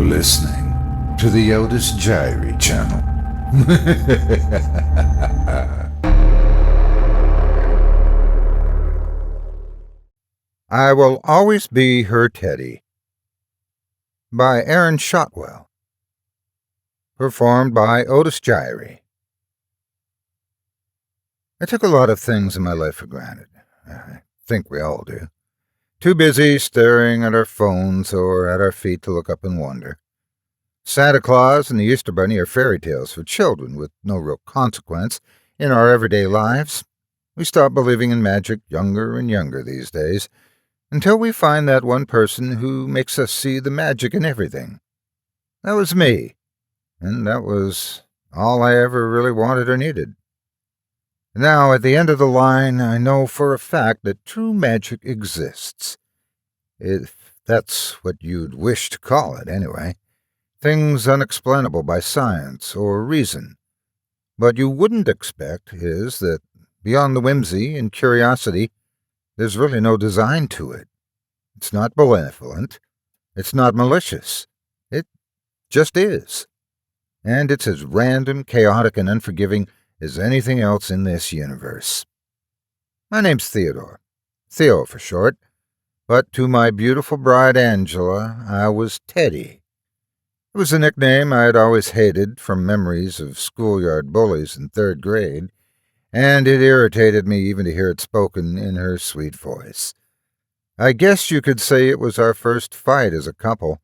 You're listening to the Otis Jiry channel. I Will Always Be Her Teddy by SHOTWELL. Performed by Otis Jiry. I took a lot of things in my life for granted. I think we all do. Too busy staring at our phones or at our feet to look up and wonder. Santa Claus and the Easter Bunny are fairy tales for children with no real consequence in our everyday lives. We stop believing in magic younger and younger these days, until we find that one person who makes us see the magic in everything. That was me, and that was all I ever really wanted or needed. Now, at the end of the line, I know for a fact that true magic exists. If that's what you'd wish to call it, anyway. Things unexplainable by science or reason. What you wouldn't expect is that, beyond the whimsy and curiosity, there's really no design to it. It's not benevolent. It's not malicious. It just is. And it's as random, chaotic, and unforgiving as anything else in this universe. My name's Theodore. Theo for short. But to my beautiful bride Angela, I was Teddy. It was a nickname I had always hated from memories of schoolyard bullies in 3rd grade, and it irritated me even to hear it spoken in her sweet voice. I guess you could say it was our first fight as a couple,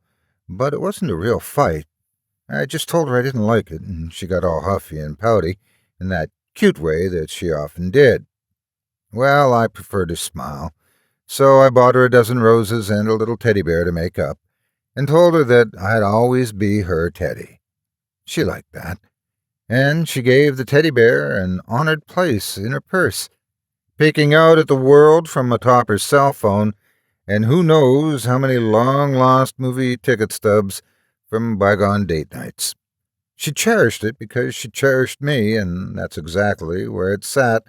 but it wasn't a real fight. I just told her I didn't like it, and she got all huffy and pouty in that cute way that she often did. Well, I preferred to smile, so I bought her a dozen roses and a little teddy bear to make up, and told her that I'd always be her Teddy. She liked that, and she gave the teddy bear an honored place in her purse, peeking out at the world from atop her cell phone, and who knows how many long-lost movie ticket stubs from bygone date nights. She cherished it because she cherished me, and that's exactly where it sat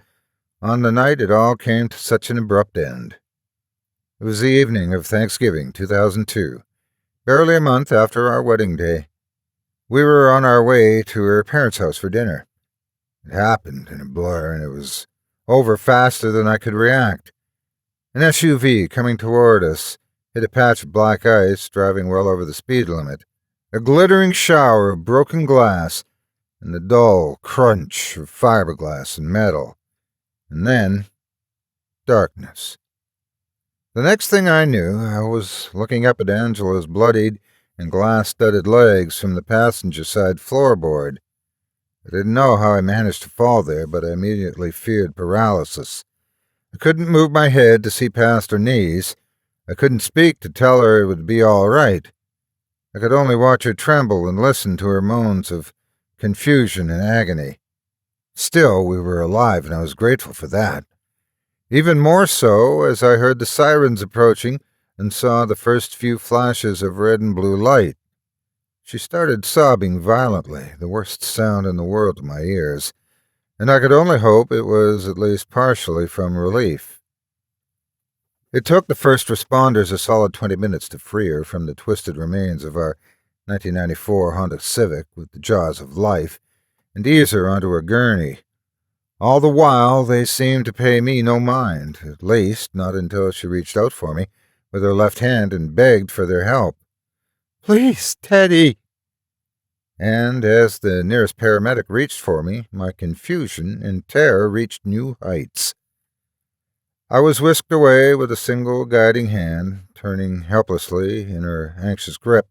on the night it all came to such an abrupt end. It was the evening of Thanksgiving, 2002, barely a month after our wedding day. We were on our way to her parents' house for dinner. It happened in a blur, and it was over faster than I could react. An SUV coming toward us hit a patch of black ice, driving well over the speed limit. A glittering shower of broken glass, and the dull crunch of fiberglass and metal. And then, darkness. The next thing I knew, I was looking up at Angela's bloodied and glass-studded legs from the passenger side floorboard. I didn't know how I managed to fall there, but I immediately feared paralysis. I couldn't move my head to see past her knees. I couldn't speak to tell her it would be all right. I could only watch her tremble and listen to her moans of confusion and agony. Still, we were alive, and I was grateful for that. Even more so as I heard the sirens approaching and saw the first few flashes of red and blue light. She started sobbing violently, the worst sound in the world to my ears, and I could only hope it was at least partially from relief. It took the first responders a solid 20 minutes to free her from the twisted remains of our 1994 Honda Civic with the jaws of life and ease her onto a gurney. All the while, they seemed to pay me no mind, at least not until she reached out for me with her left hand and begged for their help. "Please, Teddy!" And as the nearest paramedic reached for me, my confusion and terror reached new heights. I was whisked away with a single guiding hand, turning helplessly in her anxious grip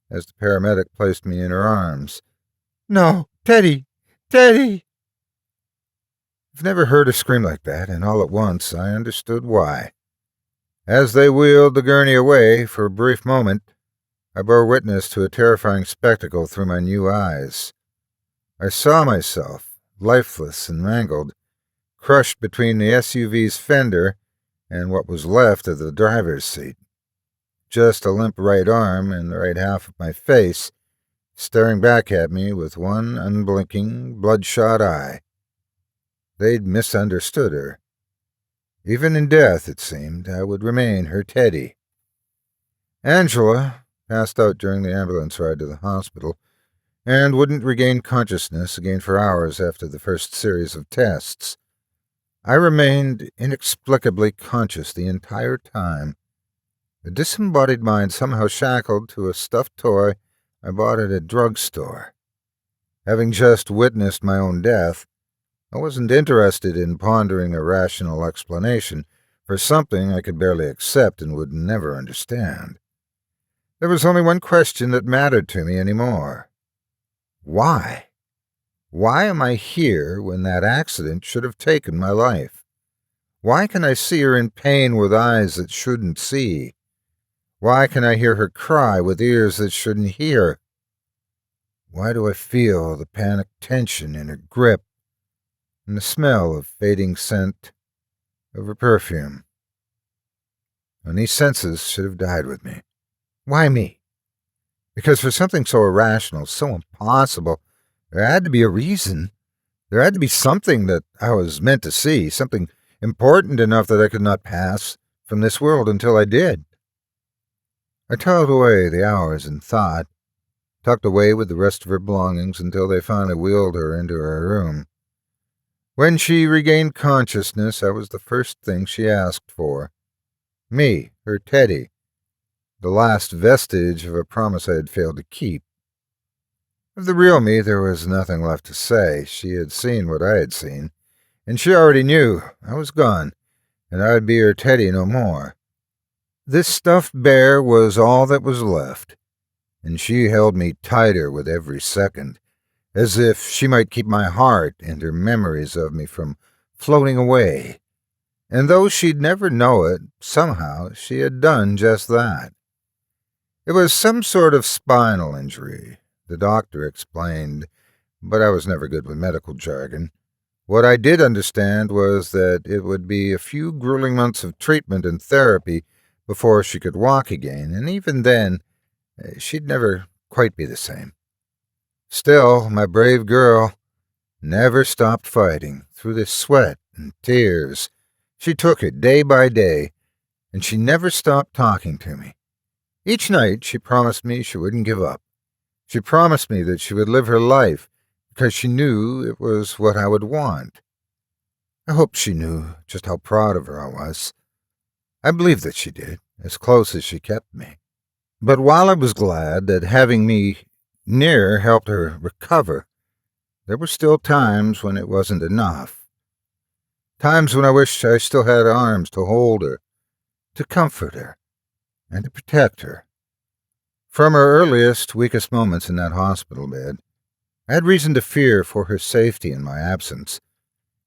as the paramedic placed me in her arms. "No, Teddy! Teddy!" I've never heard her scream like that, and all at once I understood why. As they wheeled the gurney away for a brief moment, I bore witness to a terrifying spectacle through my new eyes. I saw myself, lifeless and mangled, crushed between the SUV's fender and what was left of the driver's seat. Just a limp right arm and the right half of my face, staring back at me with one unblinking, bloodshot eye. They'd misunderstood her. Even in death, it seemed, I would remain her Teddy. Angela, passed out during the ambulance ride to the hospital, and wouldn't regain consciousness again for hours after the first series of tests. I remained inexplicably conscious the entire time. The disembodied mind somehow shackled to a stuffed toy I bought at a drugstore. Having just witnessed my own death, I wasn't interested in pondering a rational explanation for something I could barely accept and would never understand. There was only one question that mattered to me anymore. Why? Why am I here when that accident should have taken my life? Why can I see her in pain with eyes that shouldn't see? Why can I hear her cry with ears that shouldn't hear? Why do I feel the panic tension in her grip and the smell of fading scent of her perfume? And these senses should have died with me. Why me? Because for something so irrational, so impossible, there had to be a reason. There had to be something that I was meant to see, something important enough that I could not pass from this world until I did. I toiled away the hours in thought, tucked away with the rest of her belongings until they finally wheeled her into her room. When she regained consciousness, I was the first thing she asked for. Me, her Teddy, the last vestige of a promise I had failed to keep. Of the real me, there was nothing left to say. She had seen what I had seen, and she already knew I was gone, and I would be her Teddy no more. This stuffed bear was all that was left, and she held me tighter with every second, as if she might keep my heart and her memories of me from floating away. And though she'd never know it, somehow she had done just that. It was some sort of spinal injury, the doctor explained, but I was never good with medical jargon. What I did understand was that it would be a few grueling months of treatment and therapy before she could walk again, and even then, she'd never quite be the same. Still, my brave girl never stopped fighting. Through the sweat and tears, she took it day by day, and she never stopped talking to me. Each night she promised me she wouldn't give up. She promised me that she would live her life because she knew it was what I would want. I hoped she knew just how proud of her I was. I believed that she did, as close as she kept me. But while I was glad that having me near helped her recover, there were still times when it wasn't enough. Times when I wished I still had arms to hold her, to comfort her, and to protect her. From her earliest, weakest moments in that hospital bed, I had reason to fear for her safety in my absence.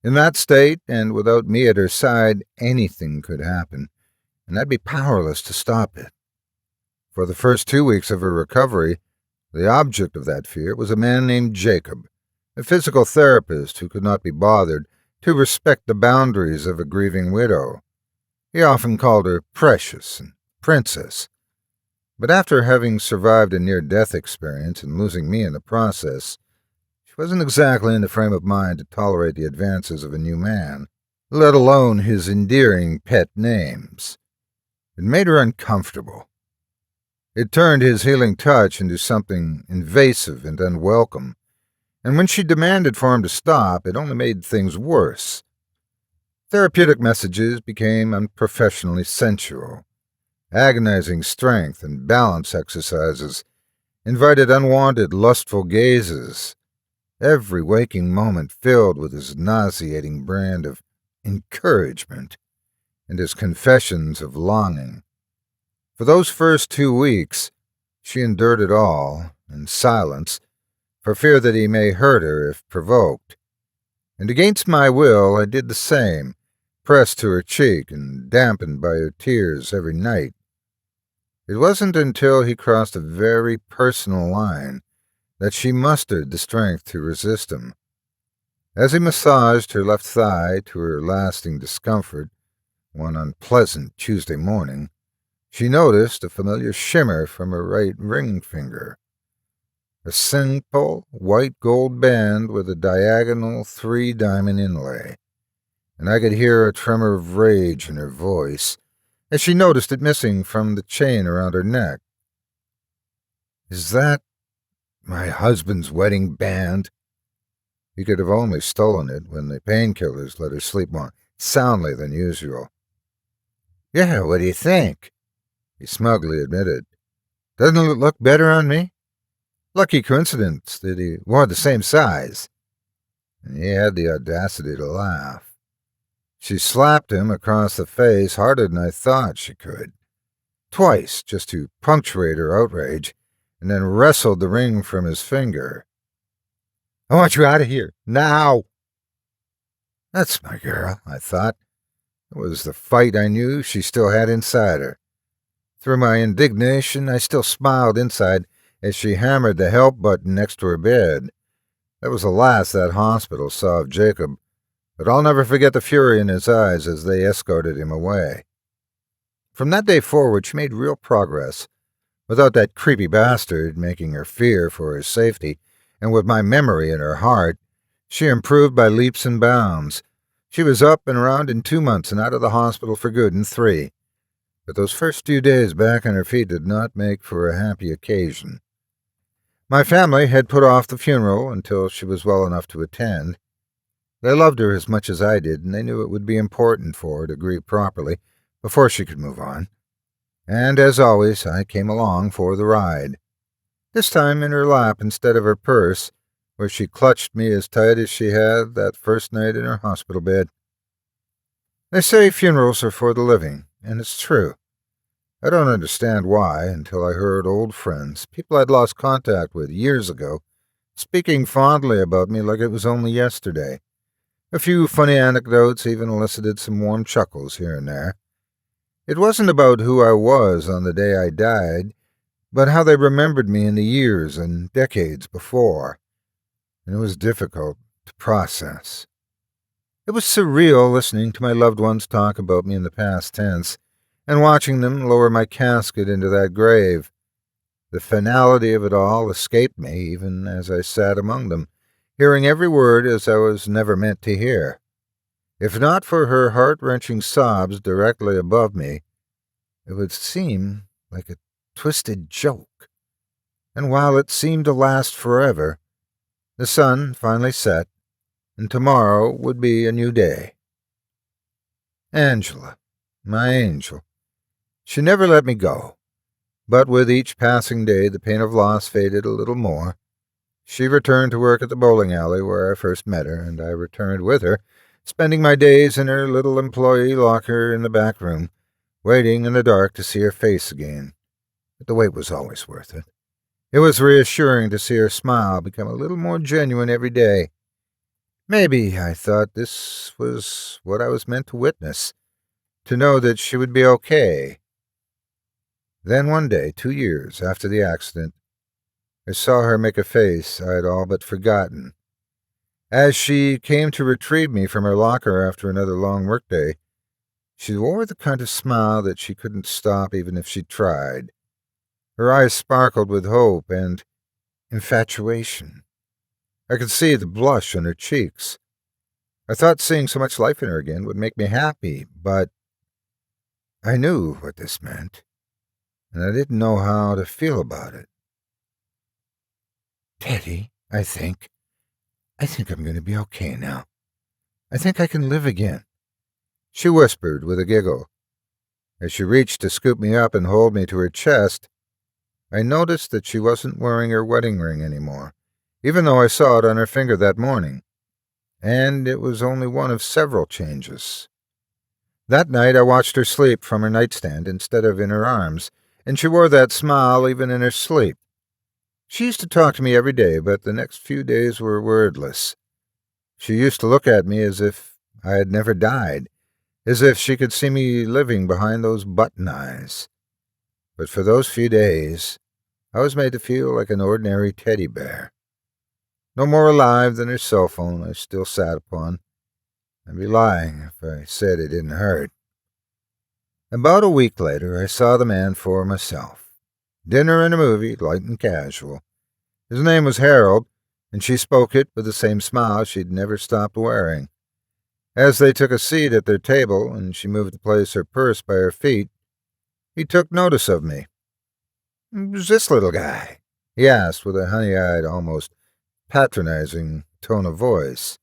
In that state, and without me at her side, anything could happen, and I'd be powerless to stop it. For the first 2 weeks of her recovery, the object of that fear was a man named Jacob, a physical therapist who could not be bothered to respect the boundaries of a grieving widow. He often called her Precious and Princess. But after having survived a near-death experience and losing me in the process, she wasn't exactly in the frame of mind to tolerate the advances of a new man, let alone his endearing pet names. It made her uncomfortable. It turned his healing touch into something invasive and unwelcome, and when she demanded for him to stop, it only made things worse. Therapeutic messages became unprofessionally sensual. Agonizing strength and balance exercises invited unwanted, lustful gazes, every waking moment filled with his nauseating brand of encouragement and his confessions of longing. For those first 2 weeks, she endured it all in silence, for fear that he may hurt her if provoked. And against my will, I did the same, pressed to her cheek and dampened by her tears every night. It wasn't until he crossed a very personal line that she mustered the strength to resist him. As he massaged her left thigh to her lasting discomfort, one unpleasant Tuesday morning, she noticed a familiar shimmer from her right ring finger. A simple white gold band with a diagonal 3-diamond inlay, and I could hear a tremor of rage in her voice as she noticed it missing from the chain around her neck. Is that my husband's wedding band? He could have only stolen it when the painkillers let her sleep more soundly than usual. Yeah, what do you think? He smugly admitted. Doesn't it look better on me? Lucky coincidence that he wore the same size. And he had the audacity to laugh. She slapped him across the face harder than I thought she could. Twice, just to punctuate her outrage, and then wrestled the ring from his finger. I want you out of here, now! That's my girl, I thought. It was the fight I knew she still had inside her. Through my indignation, I still smiled inside as she hammered the help button next to her bed. That was the last that hospital saw of Jacob, but I'll never forget the fury in his eyes as they escorted him away. From that day forward, she made real progress, without that creepy bastard making her fear for his safety, and with my memory in her heart. She improved by leaps and bounds. She was up and around in 2 months and out of the hospital for good in 3. But those first few days back on her feet did not make for a happy occasion. My family had put off the funeral until she was well enough to attend. They loved her as much as I did, and they knew it would be important for her to grieve properly before she could move on. And as always, I came along for the ride. This time in her lap instead of her purse, where she clutched me as tight as she had that first night in her hospital bed. They say funerals are for the living, and it's true. I don't understand why until I heard old friends, people I'd lost contact with years ago, speaking fondly about me like it was only yesterday. A few funny anecdotes even elicited some warm chuckles here and there. It wasn't about who I was on the day I died, but how they remembered me in the years and decades before. And it was difficult to process. It was surreal listening to my loved ones talk about me in the past tense, and watching them lower my casket into that grave. The finality of it all escaped me even as I sat among them, hearing every word as I was never meant to hear. If not for her heart-wrenching sobs directly above me, it would seem like a twisted joke. And while it seemed to last forever, the sun finally set, and tomorrow would be a new day. Angela, my angel. She never let me go, but with each passing day the pain of loss faded a little more. She returned to work at the bowling alley where I first met her, and I returned with her, spending my days in her little employee locker in the back room, waiting in the dark to see her face again. But the wait was always worth it. It was reassuring to see her smile become a little more genuine every day. Maybe, I thought, this was what I was meant to witness, to know that she would be okay. Then one day, 2 years after the accident, I saw her make a face I had all but forgotten. As she came to retrieve me from her locker after another long workday, she wore the kind of smile that she couldn't stop even if she tried. Her eyes sparkled with hope and infatuation. I could see the blush on her cheeks. I thought seeing so much life in her again would make me happy, but I knew what this meant, and I didn't know how to feel about it. Teddy, I think I'm going to be okay now. I think I can live again, she whispered with a giggle. As she reached to scoop me up and hold me to her chest, I noticed that she wasn't wearing her wedding ring anymore, even though I saw it on her finger that morning. And it was only one of several changes. That night I watched her sleep from her nightstand instead of in her arms, and she wore that smile even in her sleep. She used to talk to me every day, but the next few days were wordless. She used to look at me as if I had never died, as if she could see me living behind those button eyes. But for those few days, I was made to feel like an ordinary teddy bear. No more alive than her cell phone I still sat upon. I'd be lying if I said it didn't hurt. About a week later, I saw the man for myself. Dinner and a movie, light and casual. His name was Harold, and she spoke it with the same smile she'd never stopped wearing. As they took a seat at their table, and she moved to place her purse by her feet, he took notice of me. "Who's this little guy?" he asked with a honey-eyed, almost patronizing tone of voice.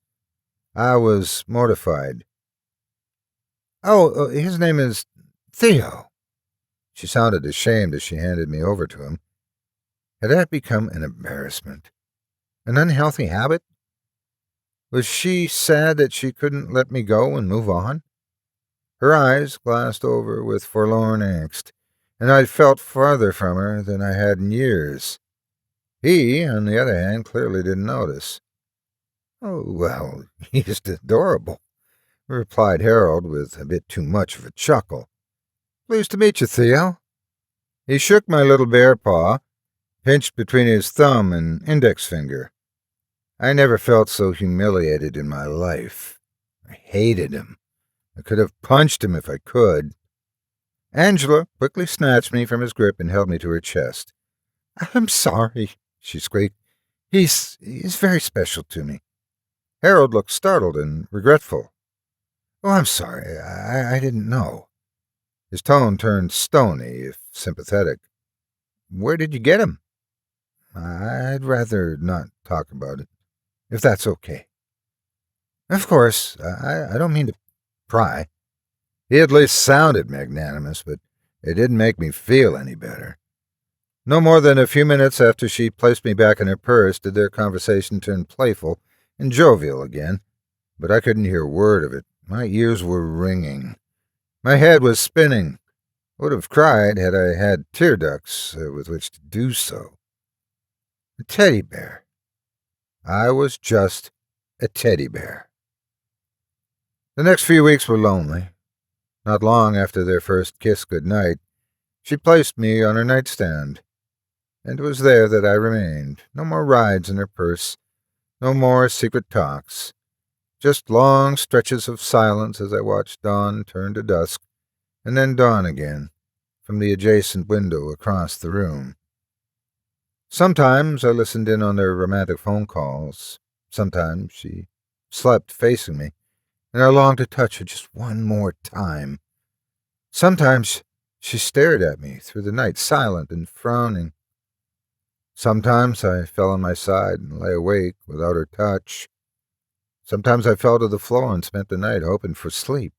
I was mortified. Oh, his name is Theo. She sounded ashamed as she handed me over to him. Had that become an embarrassment? An unhealthy habit? Was she sad that she couldn't let me go and move on? Her eyes glassed over with forlorn angst, and I felt farther from her than I had in years. He, on the other hand, clearly didn't notice. Oh, well, he's adorable, replied Harold with a bit too much of a chuckle. Pleased to meet you, Theo. He shook my little bare paw, pinched between his thumb and index finger. I never felt so humiliated in my life. I hated him. I could have punched him if I could. Angela quickly snatched me from his grip and held me to her chest. I'm sorry, she squeaked. He's very special to me. Harold looked startled and regretful. Oh, I'm sorry. I didn't know. His tone turned stony, if sympathetic. Where did you get him? I'd rather not talk about it, if that's okay. Of course, I don't mean to pry. He at least sounded magnanimous, but it didn't make me feel any better. No more than a few minutes after she placed me back in her purse did their conversation turn playful and jovial again, but I couldn't hear a word of it. My ears were ringing. My head was spinning. I would have cried had I had tear ducts with which to do so. A teddy bear. I was just a teddy bear. The next few weeks were lonely. Not long after their first kiss goodnight, she placed me on her nightstand, and it was there that I remained. No more rides in her purse, no more secret talks, just long stretches of silence as I watched dawn turn to dusk, and then dawn again, from the adjacent window across the room. Sometimes I listened in on their romantic phone calls. Sometimes she slept facing me, and I longed to touch her just one more time. Sometimes she stared at me through the night, silent and frowning. Sometimes I fell on my side and lay awake without her touch. Sometimes I fell to the floor and spent the night hoping for sleep,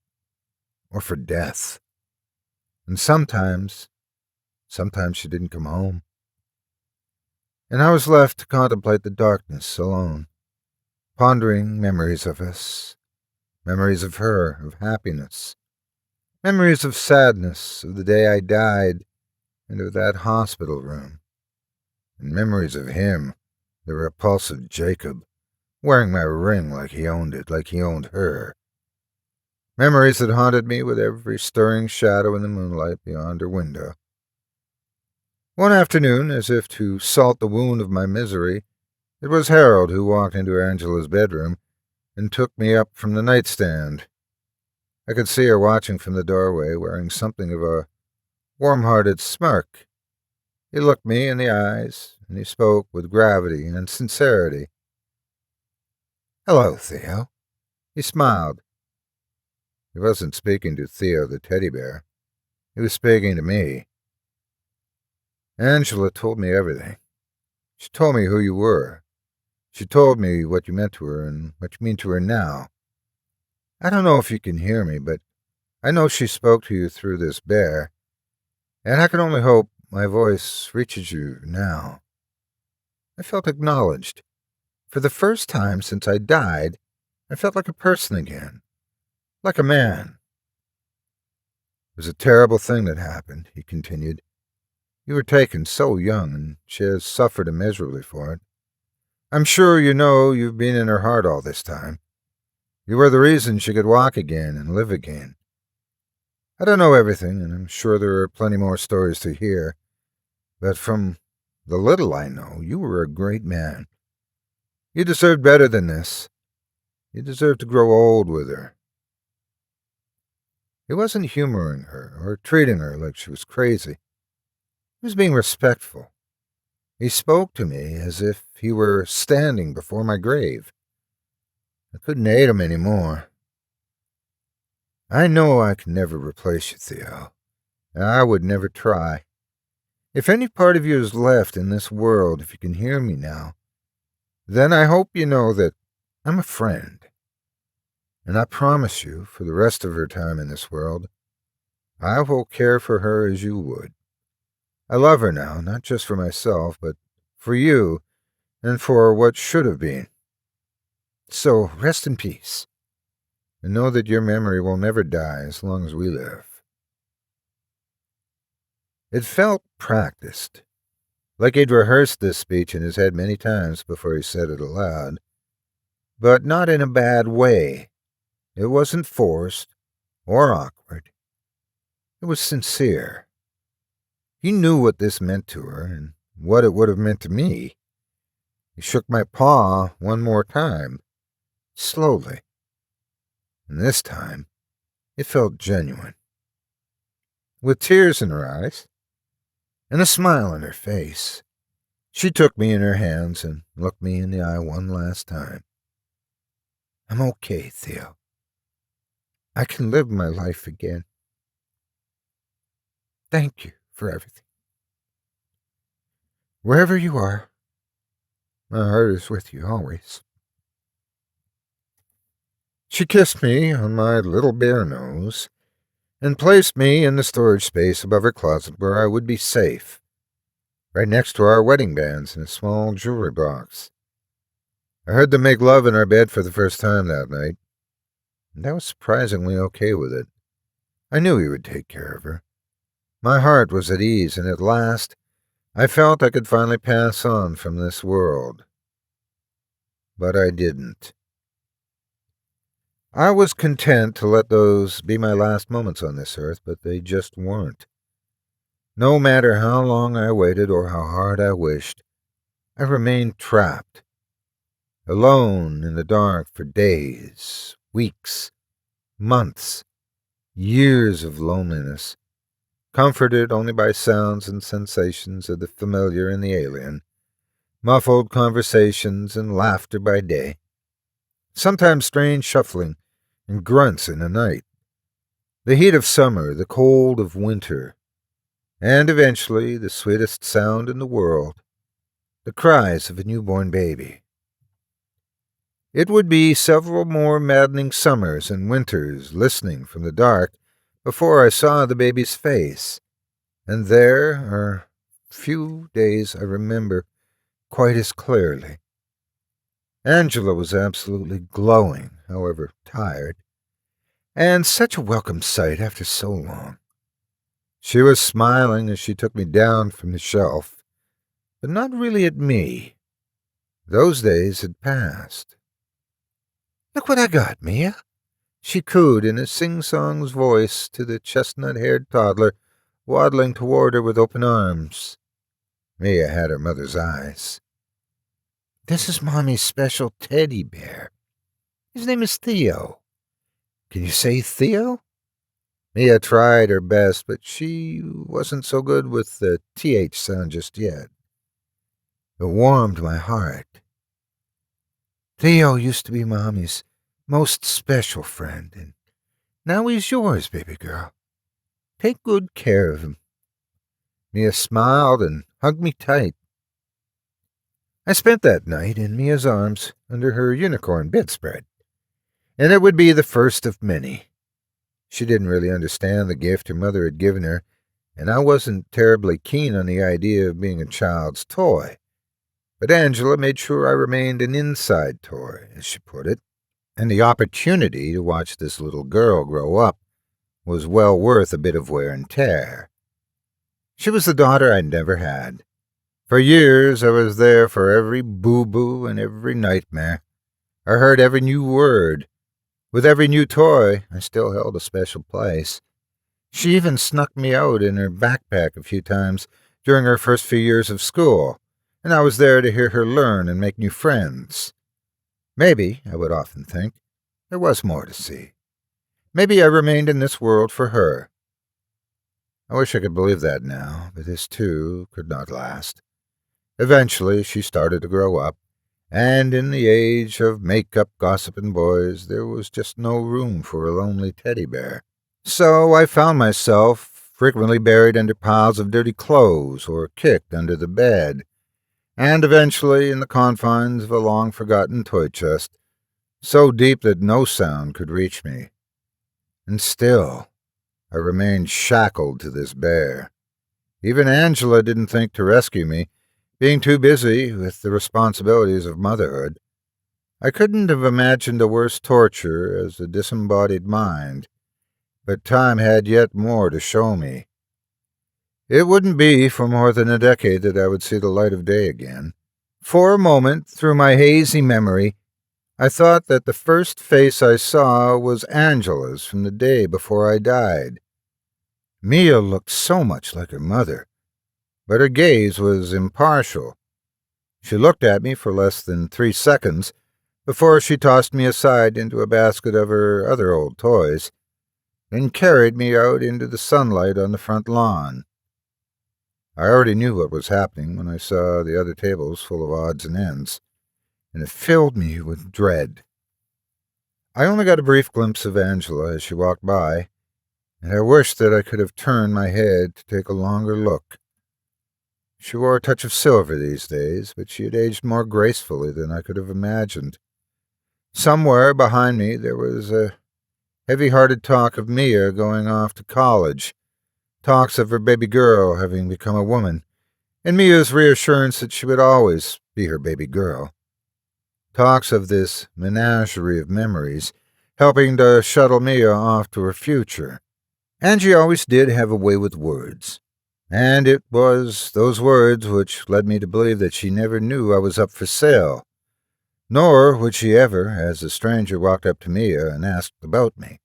or for death. And sometimes she didn't come home. And I was left to contemplate the darkness alone, pondering memories of us, memories of her, of happiness, memories of sadness, of the day I died, and of that hospital room, and memories of him, the repulsive Jacob, wearing my ring like he owned it, like he owned her. Memories that haunted me with every stirring shadow in the moonlight beyond her window. One afternoon, as if to salt the wound of my misery, it was Harold who walked into Angela's bedroom and took me up from the nightstand. I could see her watching from the doorway, wearing something of a warm-hearted smirk. He looked me in the eyes, and he spoke with gravity and sincerity. Hello, Theo. He smiled. He wasn't speaking to Theo the teddy bear. He was speaking to me. Angela told me everything. She told me who you were. She told me what you meant to her and what you mean to her now. I don't know if you can hear me, but I know she spoke to you through this bear, and I can only hope my voice reaches you now. I felt acknowledged. For the first time since I died, I felt like a person again, like a man. It was a terrible thing that happened, he continued. You were taken so young, and she has suffered immeasurably for it. I'm sure you know you've been in her heart all this time. You were the reason she could walk again and live again. I don't know everything, and I'm sure there are plenty more stories to hear, but from the little I know, you were a great man. You deserved better than this. You deserved to grow old with her. He wasn't humoring her or treating her like she was crazy. He was being respectful. He spoke to me as if he were standing before my grave. I couldn't hate him any more. I know I can never replace you, Theo. I would never try. If any part of you is left in this world, if you can hear me now, then I hope you know that I'm a friend. And I promise you, for the rest of her time in this world, I will care for her as you would. I love her now, not just for myself, but for you and for what should have been. So rest in peace, and know that your memory will never die as long as we live. It felt practiced, like he'd rehearsed this speech in his head many times before he said it aloud, but not in a bad way. It wasn't forced or awkward. It was sincere. He knew what this meant to her and what it would have meant to me. He shook my paw one more time, slowly. And this time, it felt genuine. With tears in her eyes and a smile on her face, she took me in her hands and looked me in the eye one last time. I'm okay, Theo. I can live my life again. Thank you for everything. Wherever you are, my heart is with you always. She kissed me on my little bare nose and placed me in the storage space above her closet where I would be safe, right next to our wedding bands and a small jewelry box. I heard them make love in our bed for the first time that night, and I was surprisingly okay with it. I knew he would take care of her. My heart was at ease, and at last I felt I could finally pass on from this world. But I didn't. I was content to let those be my last moments on this earth, but they just weren't. No matter how long I waited or how hard I wished, I remained trapped, alone in the dark for days, weeks, months, years of loneliness, comforted only by sounds and sensations of the familiar and the alien, muffled conversations and laughter by day, sometimes strange shuffling and grunts in the night, the heat of summer, the cold of winter, and eventually the sweetest sound in the world, the cries of a newborn baby. It would be several more maddening summers and winters listening from the dark before I saw the baby's face, and there are few days I remember quite as clearly. Angela was absolutely glowing, however tired, and such a welcome sight after so long. She was smiling as she took me down from the shelf, but not really at me. Those days had passed. "Look what I got, Mia," she cooed in a sing-song's voice to the chestnut-haired toddler waddling toward her with open arms. Mia had her mother's eyes. "This is Mommy's special teddy bear. His name is Theo. Can you say Theo?" Mia tried her best, but she wasn't so good with the TH sound just yet. It warmed my heart. Theo used to be Mommy's most special friend, and now he's yours, baby girl. Take good care of him." Mia smiled and hugged me tight. I spent that night in Mia's arms under her unicorn bedspread, and it would be the first of many. She didn't really understand the gift her mother had given her, and I wasn't terribly keen on the idea of being a child's toy. But Angela made sure I remained an inside toy, as she put it, and the opportunity to watch this little girl grow up was well worth a bit of wear and tear. She was the daughter I'd never had. For years I was there for every boo-boo and every nightmare. I heard every new word. With every new toy, I still held a special place. She even snuck me out in her backpack a few times during her first few years of school, and I was there to hear her learn and make new friends. Maybe, I would often think, there was more to see. Maybe I remained in this world for her. I wish I could believe that now, but this, too, could not last. Eventually, she started to grow up, and in the age of make-up gossiping boys, there was just no room for a lonely teddy bear. So I found myself frequently buried under piles of dirty clothes or kicked under the bed, and eventually in the confines of a long-forgotten toy chest, so deep that no sound could reach me. And still, I remained shackled to this bear. Even Angela didn't think to rescue me, being too busy with the responsibilities of motherhood. I couldn't have imagined a worse torture as a disembodied mind, but time had yet more to show me. It wouldn't be for more than a decade that I would see the light of day again. For a moment, through my hazy memory, I thought that the first face I saw was Angela's from the day before I died. Mia looked so much like her mother, but her gaze was impartial. She looked at me for less than 3 seconds before she tossed me aside into a basket of her other old toys, then carried me out into the sunlight on the front lawn. I already knew what was happening when I saw the other tables full of odds and ends, and it filled me with dread. I only got a brief glimpse of Angela as she walked by, and I wished that I could have turned my head to take a longer look. She wore a touch of silver these days, but she had aged more gracefully than I could have imagined. Somewhere behind me there was a heavy-hearted talk of Mia going off to college, talks of her baby girl having become a woman, and Mia's reassurance that she would always be her baby girl. Talks of this menagerie of memories, helping to shuttle Mia off to her future. Angie always did have a way with words, and it was those words which led me to believe that she never knew I was up for sale, nor would she ever, as a stranger walked up to Mia and asked about me.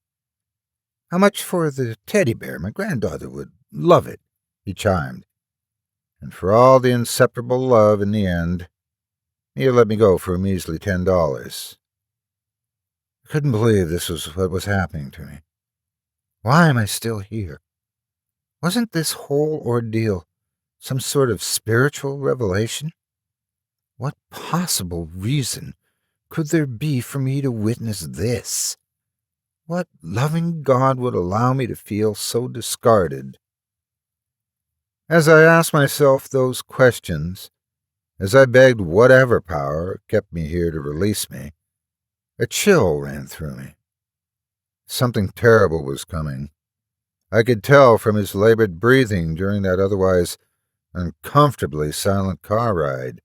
"How much for the teddy bear? My granddaughter would love it," he chimed. And for all the inseparable love in the end, Mia let me go for a measly $10. I couldn't believe this was what was happening to me. Why am I still here? Wasn't this whole ordeal some sort of spiritual revelation? What possible reason could there be for me to witness this? What loving God would allow me to feel so discarded? As I asked myself those questions, as I begged whatever power kept me here to release me, a chill ran through me. Something terrible was coming. I could tell from his labored breathing during that otherwise uncomfortably silent car ride.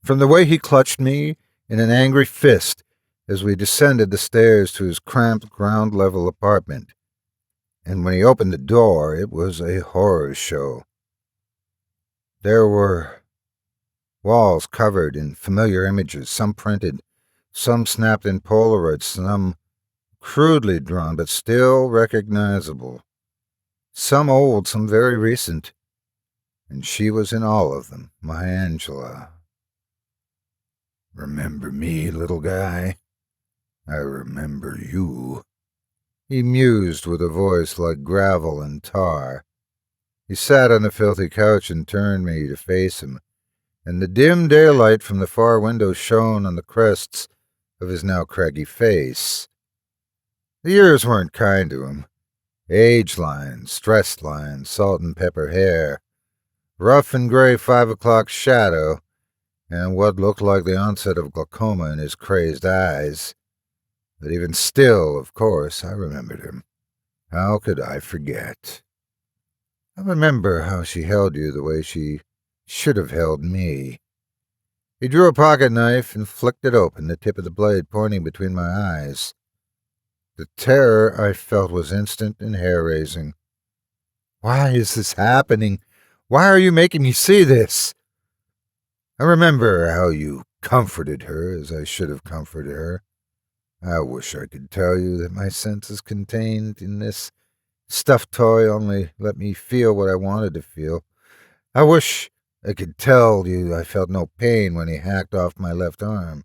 From the way he clutched me in an angry fist as we descended the stairs to his cramped ground-level apartment. And when he opened the door, it was a horror show. There were walls covered in familiar images, some printed, some snapped in Polaroid, some crudely drawn, but still recognizable. Some old, some very recent. And she was in all of them, my Angela. "Remember me, little guy? I remember you," he mused with a voice like gravel and tar. He sat on the filthy couch and turned me to face him, and the dim daylight from the far window shone on the crests of his now craggy face. The years weren't kind to him. Age lines, stress lines, salt and pepper hair, rough and gray 5 o'clock shadow, and what looked like the onset of glaucoma in his crazed eyes. But even still, of course, I remembered him. How could I forget? I remember how she held you the way she should have held me. He drew a pocket knife and flicked it open, the tip of the blade pointing between my eyes. The terror I felt was instant and hair-raising. Why is this happening? Why are you making me see this? I remember how you comforted her as I should have comforted her. I wish I could tell you that my senses contained in this stuffed toy only let me feel what I wanted to feel. I wish I could tell you I felt no pain when he hacked off my left arm,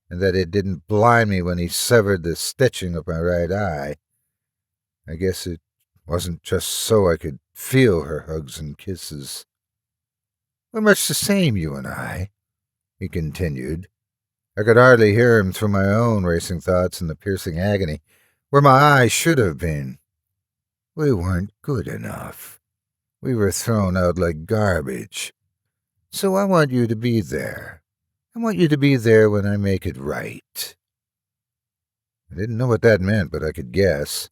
and that it didn't blind me when he severed the stitching of my right eye. I guess it wasn't just so I could feel her hugs and kisses. We're much the same, you and I, he continued. I could hardly hear him through my own racing thoughts and the piercing agony, where my eyes should have been. We weren't good enough. We were thrown out like garbage. So I want you to be there. I want you to be there when I make it right." I didn't know what that meant, but I could guess.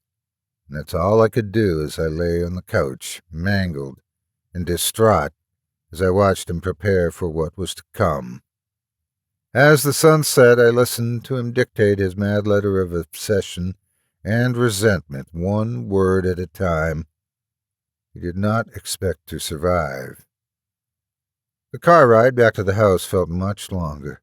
And that's all I could do as I lay on the couch, mangled and distraught, as I watched him prepare for what was to come. As the sun set, I listened to him dictate his mad letter of obsession and resentment, one word at a time. He did not expect to survive. The car ride back to the house felt much longer.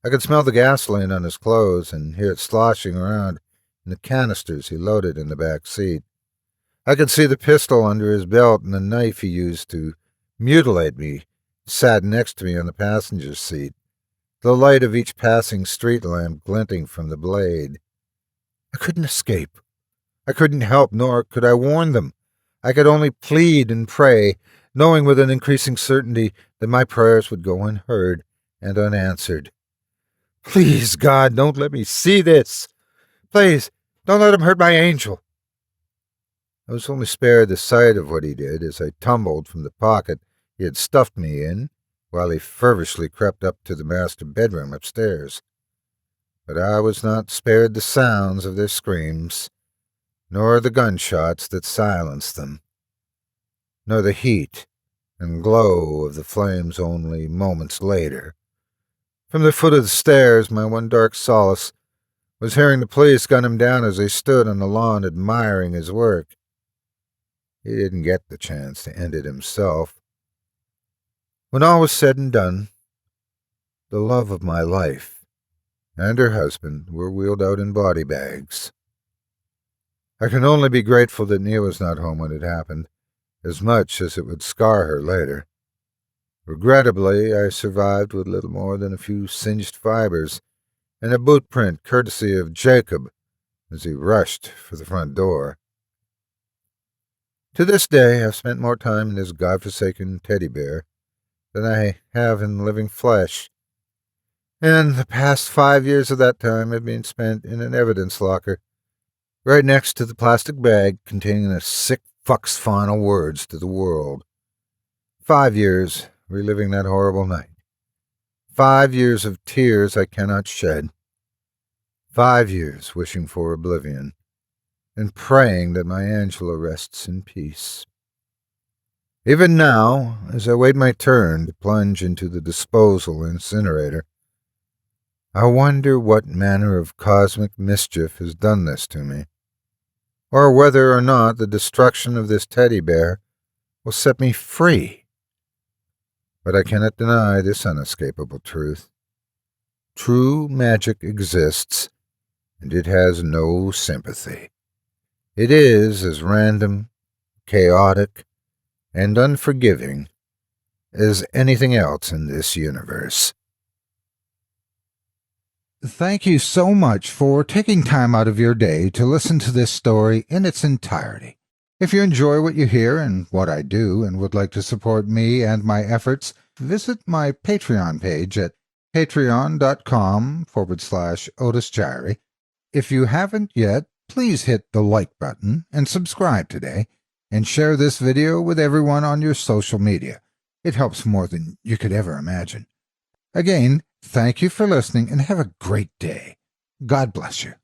I could smell the gasoline on his clothes and hear it sloshing around in the canisters he loaded in the back seat. I could see the pistol under his belt and the knife he used to mutilate me sat next to me on the passenger seat, the light of each passing street lamp glinting from the blade. I couldn't escape. I couldn't help, nor could I warn them. I could only plead and pray, knowing with an increasing certainty that my prayers would go unheard and unanswered. "Please, God, don't let me see this. Please, don't let him hurt my angel." I was only spared the sight of what he did as I tumbled from the pocket he had stuffed me in while he feverishly crept up to the master bedroom upstairs. But I was not spared the sounds of their screams, nor the gunshots that silenced them, nor the heat and glow of the flames only moments later. From the foot of the stairs, my one dark solace was hearing the police gun him down as they stood on the lawn admiring his work. He didn't get the chance to end it himself. When all was said and done, the love of my life and her husband were wheeled out in body bags. I can only be grateful that Nia was not home when it happened, as much as it would scar her later. Regrettably, I survived with little more than a few singed fibers and a boot print courtesy of Jacob as he rushed for the front door. To this day, I've spent more time in his godforsaken teddy bear than I have in living flesh, and the past 5 years of that time have been spent in an evidence locker, right next to the plastic bag containing the sick fuck's final words to the world. 5 years reliving that horrible night. 5 years of tears I cannot shed. 5 years wishing for oblivion, and praying that my Angela rests in peace. Even now, as I wait my turn to plunge into the disposal incinerator, I wonder what manner of cosmic mischief has done this to me, or whether or not the destruction of this teddy bear will set me free. But I cannot deny this unescapable truth. True magic exists, and it has no sympathy. It is as random, chaotic, and unforgiving as anything else in this universe. Thank you so much for taking time out of your day to listen to this story in its entirety. If you enjoy what you hear and what I do and would like to support me and my efforts, visit my Patreon page at patreon.com/Otis Jiry. If you haven't yet, please hit the like button and subscribe today, and share this video with everyone on your social media. It helps more than you could ever imagine. Again, thank you for listening and have a great day. God bless you.